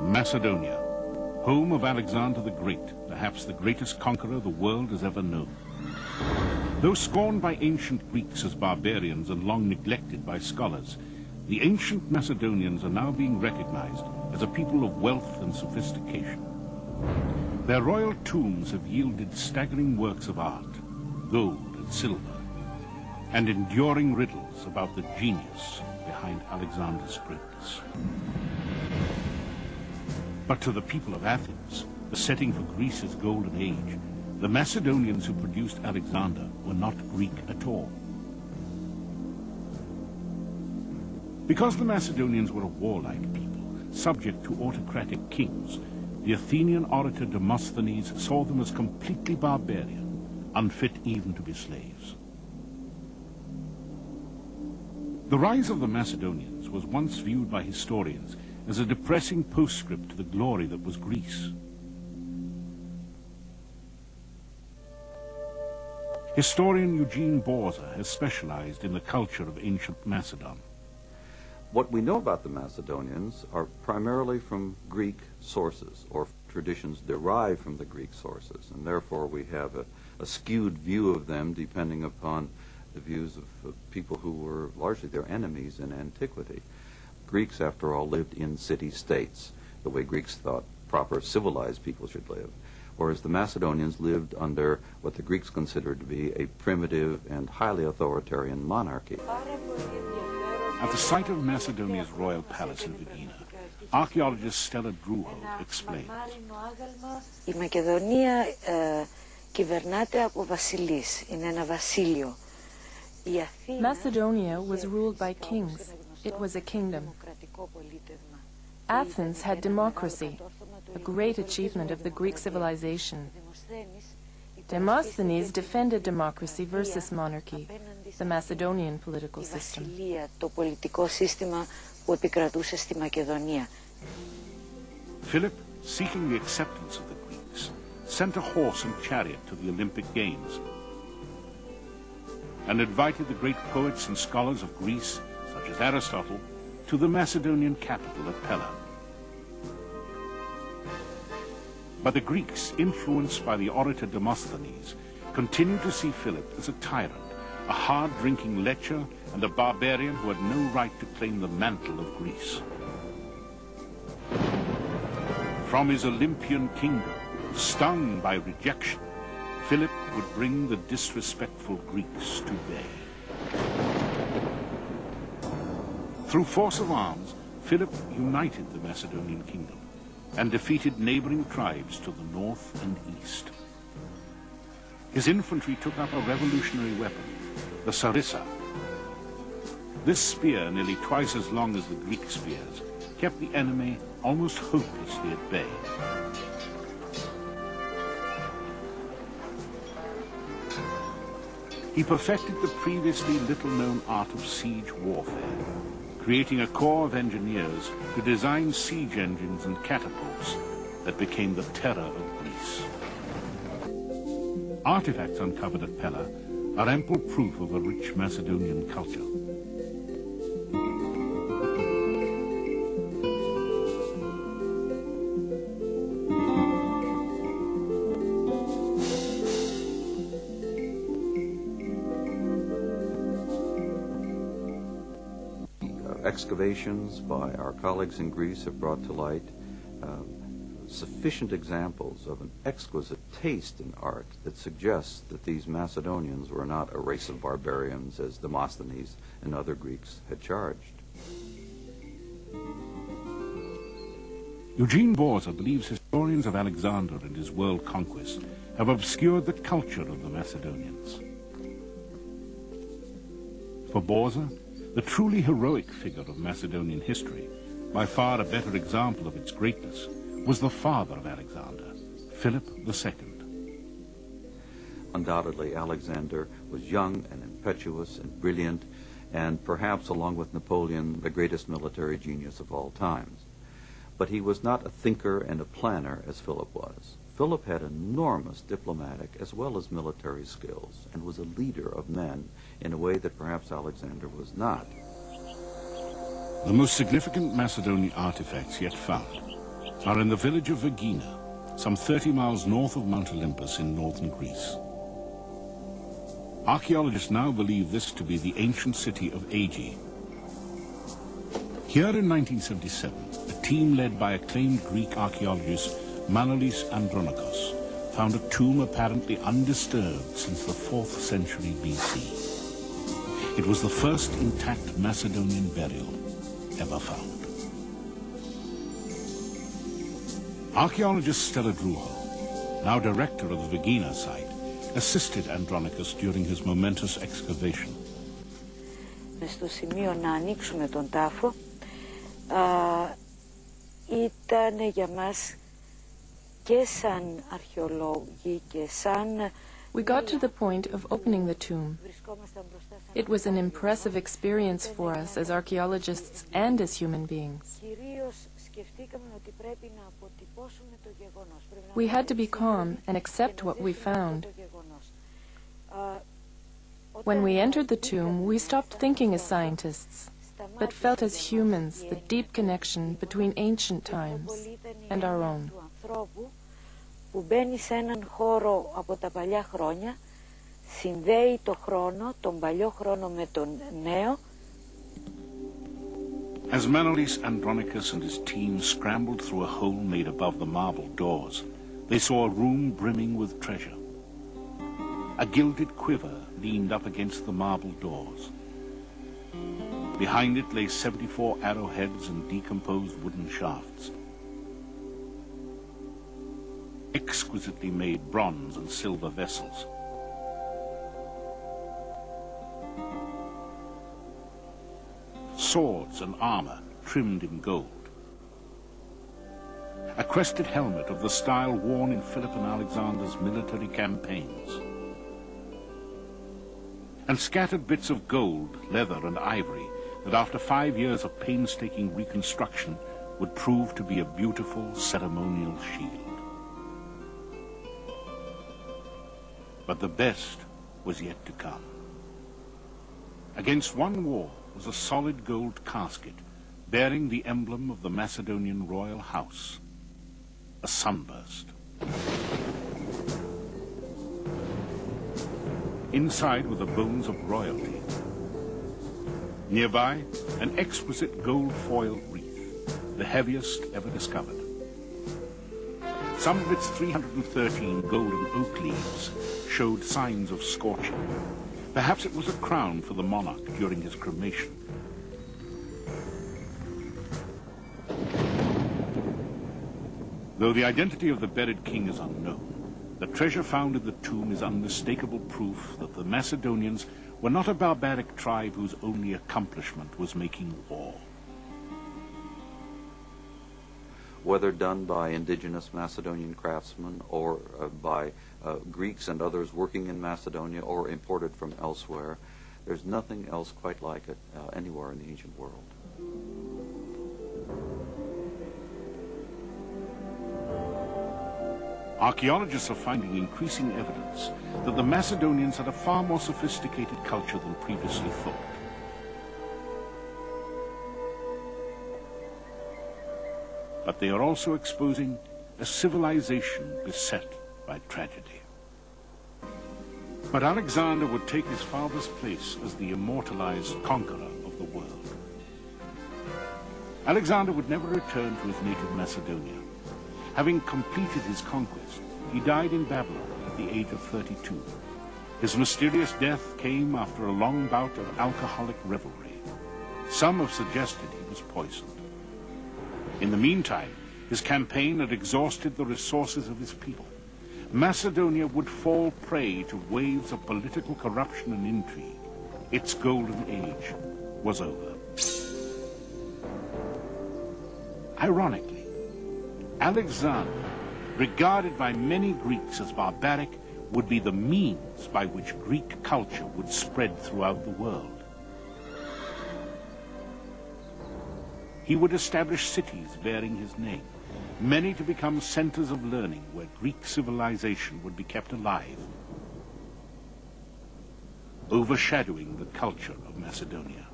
Macedonia, home of Alexander the Great, perhaps the greatest conqueror the world has ever known. Though scorned by ancient Greeks as barbarians and long neglected by scholars, the ancient Macedonians are now being recognized as a people of wealth and sophistication. Their royal tombs have yielded staggering works of art, gold and silver, and enduring riddles about the genius behind Alexander's greatness. But to the people of Athens, the setting for Greece's golden age, the Macedonians who produced Alexander were not Greek at all. Because the Macedonians were a warlike people, subject to autocratic kings, the Athenian orator Demosthenes saw them as completely barbarian, unfit even to be slaves. The rise of the Macedonians was once viewed by historians as a depressing postscript to the glory that was Greece. Historian Eugene Borza has specialized in the culture of ancient Macedon. What we know about the Macedonians are primarily from Greek sources, or traditions derived from the Greek sources, and therefore we have a skewed view of them depending upon the views of people who were largely their enemies in antiquity. Greeks, after all, lived in city-states, the way Greeks thought proper civilized people should live, whereas the Macedonians lived under what the Greeks considered to be a primitive and highly authoritarian monarchy. At the site of Macedonia's royal palace in Vigina, archaeologist Stella Druho explains. Η Μακεδονία κυβερνάται από βασιλείς, είναι ένα βασίλειο. Macedonia was ruled by kings. It was a kingdom. Athens had democracy, a great achievement of the Greek civilization. Demosthenes defended democracy versus monarchy, the Macedonian political system. Philip, seeking the acceptance of the Greeks, sent a horse and chariot to the Olympic Games and invited the great poets and scholars of Greece, such as Aristotle, to the Macedonian capital at Pella. But the Greeks, influenced by the orator Demosthenes, continued to see Philip as a tyrant, a hard-drinking lecher, and a barbarian who had no right to claim the mantle of Greece. From his Olympian kingdom, stung by rejection, Philip would bring the disrespectful Greeks to bay. Through force of arms, Philip united the Macedonian kingdom and defeated neighboring tribes to the north and east. His infantry took up a revolutionary weapon, the sarissa. This spear, nearly twice as long as the Greek spears, kept the enemy almost hopelessly at bay. He perfected the previously little-known art of siege warfare, creating a corps of engineers to design siege engines and catapults that became the terror of Greece. Artifacts uncovered at Pella are ample proof of a rich Macedonian culture. Excavations by our colleagues in Greece have brought to light sufficient examples of an exquisite taste in art that suggests that these Macedonians were not a race of barbarians as Demosthenes and other Greeks had charged. Eugene Borza believes historians of Alexander and his world conquest have obscured the culture of the Macedonians. For Borza, the truly heroic figure of Macedonian history, by far a better example of its greatness, was the father of Alexander, Philip II. Undoubtedly, Alexander was young and impetuous and brilliant, and perhaps, along with Napoleon, the greatest military genius of all times. But he was not a thinker and a planner as Philip was. Philip had enormous diplomatic as well as military skills and was a leader of men in a way that perhaps Alexander was not. The most significant Macedonian artifacts yet found are in the village of Vergina, some 30 miles north of Mount Olympus in northern Greece. Archaeologists now believe this to be the ancient city of Aegae. Here in 1977, a team led by acclaimed Greek archaeologist Manolis Andronikos found a tomb apparently undisturbed since the 4th century BC. It was the first intact Macedonian burial ever found. Archaeologist Stella Druho, now director of the Vergina site, assisted Andronikos during his momentous excavation. Στο σημείο να ανοίξουμε τον τάφο ήταν για μας και σαν αρχαιολόγοι και σαν... We got to the point of opening the tomb. It was an impressive experience for us as archaeologists and as human beings. We had to be calm and accept what we found. When we entered the tomb, we stopped thinking as scientists, but felt as humans the deep connection between ancient times and our own. Που μπαίνει σε έναν χώρο από τα παλιά χρόνια, συνδέει το χρόνο, τον παλιό χρόνο με τον νέο. As Manolis Andronikos and his team scrambled through a hole made above the marble doors, they saw a room brimming with treasure. A gilded quiver leaned up against the marble doors. Behind it lay 74 arrowheads and decomposed wooden shafts. Exquisitely made bronze and silver vessels. Swords and armor trimmed in gold. A crested helmet of the style worn in Philip and Alexander's military campaigns. And scattered bits of gold, leather and ivory that after 5 years of painstaking reconstruction would prove to be a beautiful ceremonial shield. But the best was yet to come. Against one wall was a solid gold casket bearing the emblem of the Macedonian royal house, a sunburst. Inside were the bones of royalty. Nearby, an exquisite gold-foiled wreath, the heaviest ever discovered. Some of its 313 golden oak leaves showed signs of scorching. Perhaps it was a crown for the monarch during his cremation. Though the identity of the buried king is unknown, the treasure found in the tomb is unmistakable proof that the Macedonians were not a barbaric tribe whose only accomplishment was making war. Whether done by indigenous Macedonian craftsmen or by Greeks and others working in Macedonia or imported from elsewhere, there's nothing else quite like it anywhere in the ancient world. Archaeologists are finding increasing evidence that the Macedonians had a far more sophisticated culture than previously thought. But they are also exposing a civilization beset by tragedy. But Alexander would take his father's place as the immortalized conqueror of the world. Alexander would never return to his native Macedonia. Having completed his conquest, he died in Babylon at the age of 32. His mysterious death came after a long bout of alcoholic revelry. Some have suggested he was poisoned. In the meantime, his campaign had exhausted the resources of his people. Macedonia would fall prey to waves of political corruption and intrigue. Its golden age was over. Ironically, Alexander, regarded by many Greeks as barbaric, would be the means by which Greek culture would spread throughout the world. He would establish cities bearing his name, many to become centers of learning where Greek civilization would be kept alive, overshadowing the culture of Macedonia.